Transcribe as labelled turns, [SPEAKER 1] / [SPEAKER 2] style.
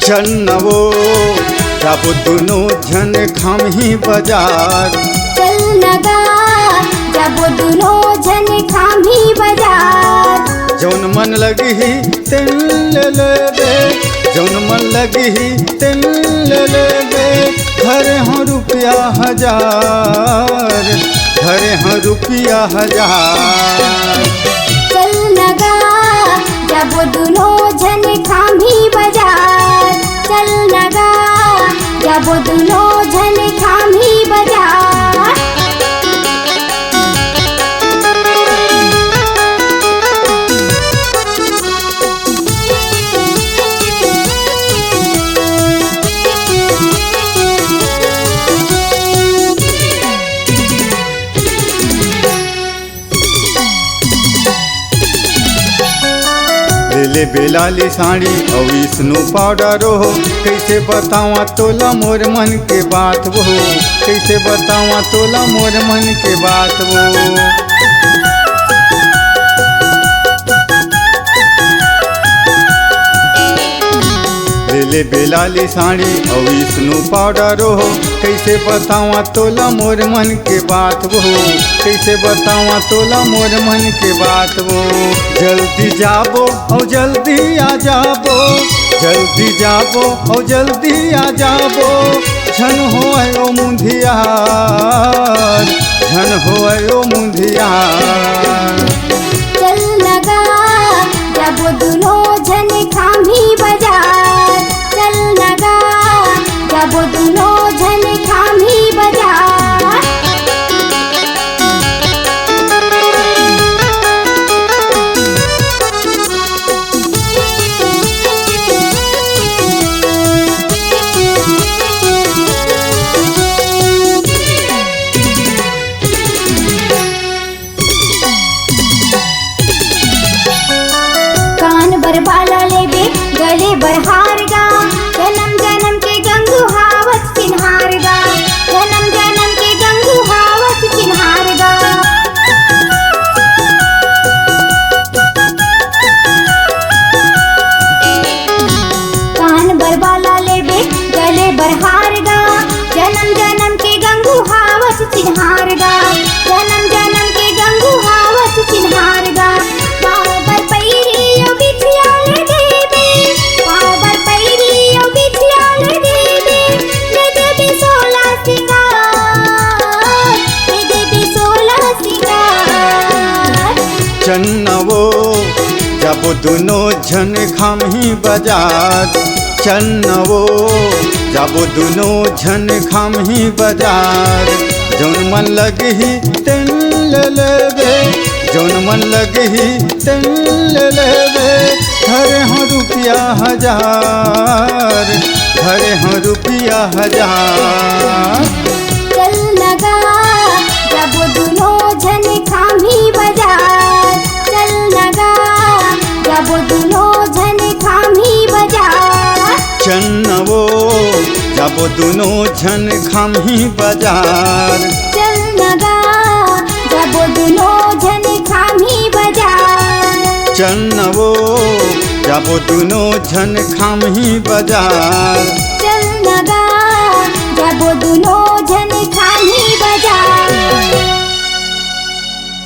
[SPEAKER 1] चन्नवो जब दोनों जन खामी बाजार,
[SPEAKER 2] चल नगा जब दोनों जन खामी बाजार।
[SPEAKER 1] जौन मन लगी तिल ले लेबे, जौन मन लगी तिल ले लेबे। धरे हाँ रुपया हजार, धरे हाँ रुपया हजार।
[SPEAKER 2] चल नगा जब दोनों जन खामी बाजार, चल नगा जब दोनों जन खामी बाजार।
[SPEAKER 1] ले बेलाली साड़ी और स्नो पाउडर हो। कैसे बतावा तोला मोर मन के बात वो, कैसे बतावा तोला मोर मन के बात वो। ले बेलाली साड़ी और स्नो पाउडर हो। कैसे बतावा तोला मोर मन के बात वो, कैसे बतावा तोला मोर मन के बात वो। जल्दी जाबो और जल्दी आ जाबो, जल्दी जाबो और जल्दी आ जाबो। झन हो मुंधिया, झन हो मुंधिया।
[SPEAKER 2] चल नगा जब दोनों जन खामी बाजार, चल नगा जब दोनों जन खामी बाजार। कान बर बाला लेबे गले बर हार गा, जन्म जन्म के गंगू हावत चिन्हार गा, जन्म जन्म के गंगू हावत चिन्हार गा। कान बर बाला लेबे गले बर हार गा, जन्म जन्म के गंगू हावत चिन्हार गा, जन्म जन्म के गंगू हावत चिन्हार गा। पावर पैरी ओ बिछिया ले देबे, पावर पैरी ओ बिछिया ले देबे। ले देबे 16 सिंगार, ले देबे 16 सिंगार।
[SPEAKER 1] चन्नवो जब दोनों जन खामी बाजार, चन्नवो जब दोनों जन खामी बाजार। जौन मन लगी तिल ले लेबे, जौन मन लगी तिल ले लेबे। धरे हाँ रुपया हजार, धरे हाँ रुपया हजार।
[SPEAKER 2] चल नगा जब दोनों जन खामी बाजार, चल नगा जब दोनों जन खामी बाजार।
[SPEAKER 1] चन्नवो जब दोनों जन खामी बाजार,
[SPEAKER 2] चल नगा जब दोनों जन खामी बाजार।
[SPEAKER 1] चन्नवो जब दोनों जन खामी बाजार।
[SPEAKER 2] चल नगा